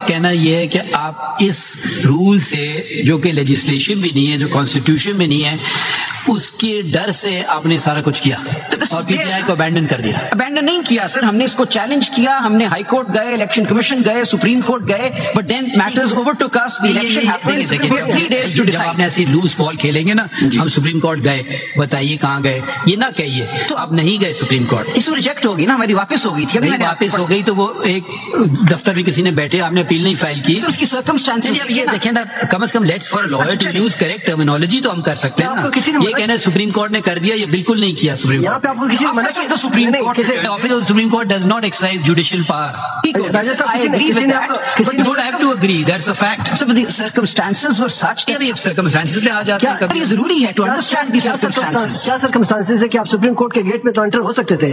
کہنا یہ ہے کہ آپ اس رول سے جو کہ لیجسلیشن بھی نہیں ہے, جو کانسٹیٹیوشن میں نہیں ہے, اس کے ڈر سے آپ نے سارا کچھ کیا اور پی ٹی آئی کو ابینڈن کر دیا. ابینڈن نہیں کیا سر, ہم نے اس کو چیلنج کیا, ہم نے ہائی کورٹ گئے, الیکشن کمیشن گئے, سپریم کورٹ گئے, بٹ دین میٹرز اوور ٹوک اس, دی الیکشن ہیپنڈ, 3 days ٹو جب ڈیسائیڈ. آپ نے ایسی لوز بال کھیلیں گے نا, ہم سپریم کورٹ گئے, بتائیے کہاں گئے, یہ نہ کہیے تو آپ نہیں گئے سپریم کورٹ. اس میں ریجیکٹ ہوگی نا, ہماری واپس ہو گئی تھی. نہیں واپس ہو گئی تو وہ ایک دفتر میں کسی نے بیٹھے, آپ نے اپیل نہیں فائل کی. اس کی سرکمسٹانسز اب یہ دیکھیں نا, کم از کم let's for lawyer to use correct terminology تو ہم کر سکتے ہیں نا. یہ کہنا سپریم کورٹ نے کر دیا, یہ بالکل نہیں کیا supreme court. Supreme court office of supreme court does not exercise judicial power. Circumstances were such circumstances میں آ جاتے ہیں کبھی. ضروری ہے ٹو انڈرسٹینڈ دی سرکمسٹانسز. کیا سرکمسٹانسز ہے کہ آپ سپریم کورٹ کے گیٹ میں تو انٹر ہو سکتے تھے,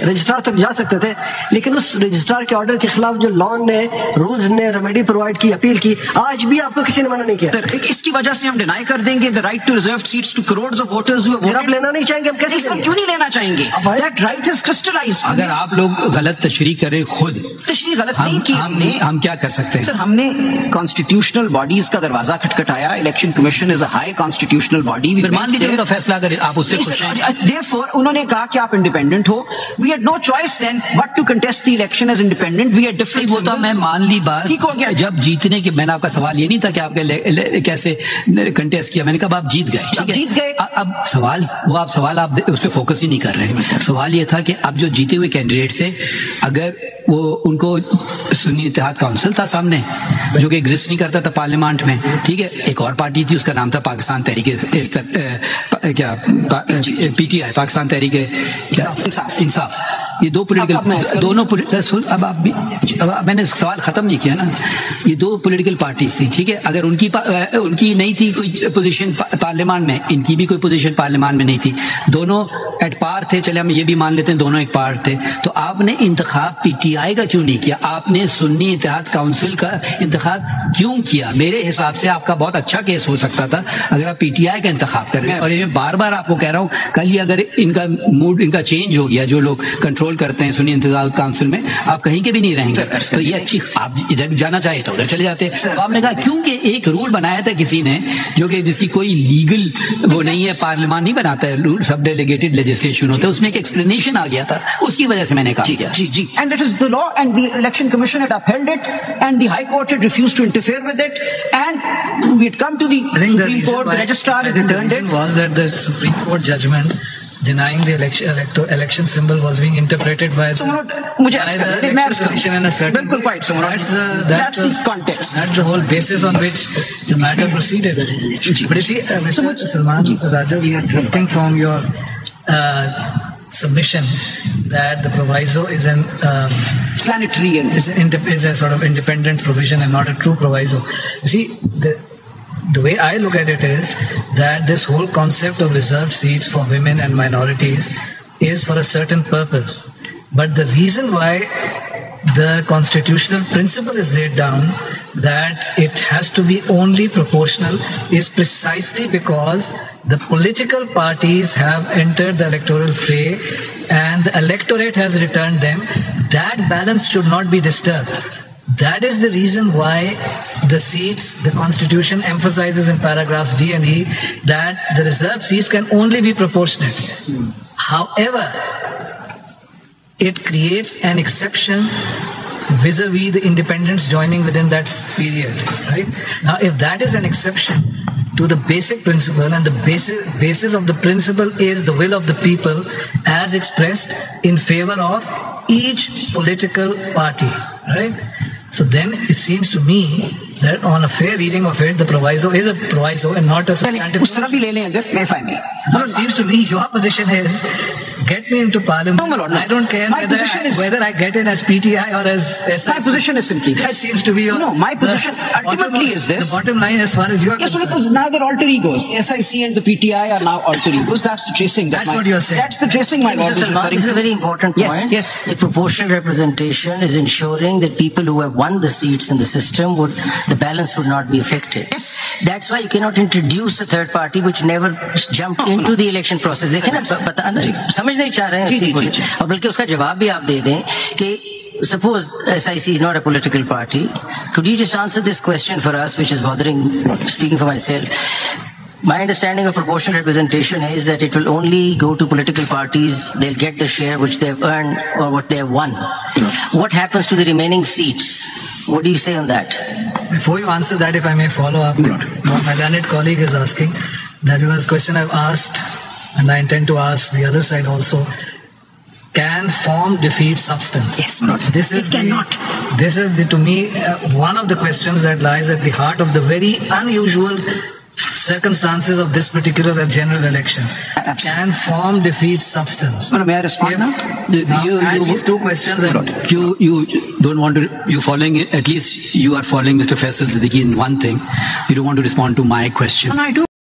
رجسٹرار تک جا سکتے تھے, لیکن اس رجسٹرار کے آرڈر کے خلاف جو لا نے, رولز نے ریمیڈی پرووائڈ کی, اپیل کی, آج بھی آپ کو کسی نے منع نہیں کیا. اس کی وجہ سے ہم ڈینائی کر دیں گے the right to reserved seats to crores of voters who have voted. آپ لینا نہیں چاہیں گے, ہم کیسے ہم کیوں نہیں لینا چاہیں گے؟ That right is crystallized. اگر آپ لوگ غلط تشریح کریں خود, تشریح غلط نہیں کی ہم نے. ہم کیا کر سکتے ہیں سر؟ ہم نے کانسٹیٹیوشنل باڈیز کا دروازہ کھٹکھٹایا. Election commission is a high constitutional body. مان لیجیے ان کا فیصلہ اگر آپ اس سے خوش ہیں. Therefore انہوں نے کہا کہ آپ independent who. We had no choice then but to contest the election as independent. We had different. وہ تو میں مان لی بات. ٹھیک ہو گیا. جب جیتنے کے, میں نے آپ کا سوال یہ نہیں تھا کہ آپ کیسے کنٹیسٹ کیا, میں نے کہا آپ جیت گئے. جیت گئے. اب سوال آپ اس پہ فوکس ہی نہیں کر رہے ہیں. سوال یہ تھا کہ اب جو جیتے ہوئے کینڈیڈیٹ سے, اگر وہ ان کو سنی اتحاد کونسل تھا سامنے جو کہ ایگزسٹ نہیں کرتا تھا پارلیمنٹ میں, ٹھیک ہے, ایک اور پارٹی تھی, اس کا نام تھا پاکستان تحریک کیا P T I, Pakistan Tehreek Insaf. یہ دو پولیٹیکل دونوں اب آپ بھی, میں نے سوال ختم نہیں کیا نا. یہ دو پولیٹیکل پارٹیز تھی, ٹھیک ہے, اگر ان کی نہیں تھی کوئی پوزیشن پارلیمان میں, ان کی بھی کوئی پوزیشن پارلیمان میں نہیں تھی, دونوں ایٹ پار تھے, چلے ہم یہ بھی مان لیتے ہیں دونوں ایک پار تھے, تو آپ نے انتخاب پی ٹی آئی کا کیوں نہیں کیا؟ آپ نے سنی اتحاد کونسل کا انتخاب کیوں کیا؟ میرے حساب سے آپ کا بہت اچھا کیس ہو سکتا تھا اگر آپ پی ٹی آئی کا انتخاب کر رہے ہیں. اور یہ بار بار آپ کو کہہ رہا ہوں, کل ہی اگر ان کا موڈ ان کا چینج ہو گیا, جو لوگ کنٹرول کرتے ہیں سنی اتحاد کونسل میں, آپ کہیں کے بھی نہیں رہیں گے. تو یہ اچھی, آپ ادھر جانا چاہے تو ادھر چلے جاتے. آپ نے کہا کیونکہ ایک رول بنایا تھا کسی نے جو کہ جس کی کوئی لیگل وہ نہیں ہے, پارلیمان نہیں بناتا ہے رول, سب ڈیلیگیٹڈ لیجسلیشن ہوتا ہے, اس میں ایک ایکسپلینیشن آ گیا تھا, اس کی وجہ سے میں نے کہا. جی and it is the law and the election commission had upheld it and the high court had refused to interfere with it and we had come to the Supreme Court, the registrar had returned it. Was that the Supreme Court judgment denying the election symbol was being interpreted by the election commission in a certain way. That's the context. That's the whole basis on which the matter proceeded. But you see, Mr. Salman Raja, we are drifting from your submission that the proviso is an planetary and is a sort of independent provision and not a true proviso. You see, the way I look at it is that this whole concept of reserved seats for women and minorities is for a certain purpose. But the reason why the constitutional principle is laid down that it has to be only proportional is precisely because the political parties have entered the electoral fray and the electorate has returned them. That balance should not be disturbed. That is the reason why the seats, the Constitution emphasizes in paragraphs D and E that the reserved seats can only be proportionate. However, it creates an exception vis-a-vis the independents joining within that period. Right? Now, if that is an exception to the basic principle, and the basis of the principle is the will of the people as expressed in favor of each political party, right? So then it seems to me that on a fair reading of it, the proviso is a proviso and not a substantive. Now it seems to me your position is get me into parliament. No, I don't care whether I get in as PTI or as SIC. My position is simply this. That seems to be your... No, my position ultimately is this. The bottom line as far as you are concerned. Yes, because now they're alter egos. SIC and the PTI are now alter egos. That's the tracing. That's what you're saying. That's the tracing my lord is referring to. This is a very important point. Yes. The proportional representation is ensuring that people who have won the seats in the system the balance would not be affected. Yes. That's why you cannot introduce a third party which never jumped into the election process. دیکھیں نا, سمجھ نہیں چاہ رہے ہیں اور بلکہ اس کا جواب بھی آپ دے دیں کہ suppose SIC is not a political party. Could you just answer this question for us, which is bothering, speaking for myself? My understanding of proportional representation is that it will only go to political parties. They'll get the share which they've earned or what they've won. What happens to the remaining seats? What do you say on that? Before you answer that, if I may follow up, what my learned colleague is asking, that was a question I've asked, and I intend to ask the other side also. Can form defeat substance? Yes, no, it cannot. This is, to me, one of the questions that lies at the heart of the very unusual circumstances of this particular general election. Absolutely. Can form defeat substance? Well, may I respond now? These two questions. You don't want to, you're following, at least you are following Mr. Faisal Siddiqui in one thing. You don't want to respond to my question. And I do.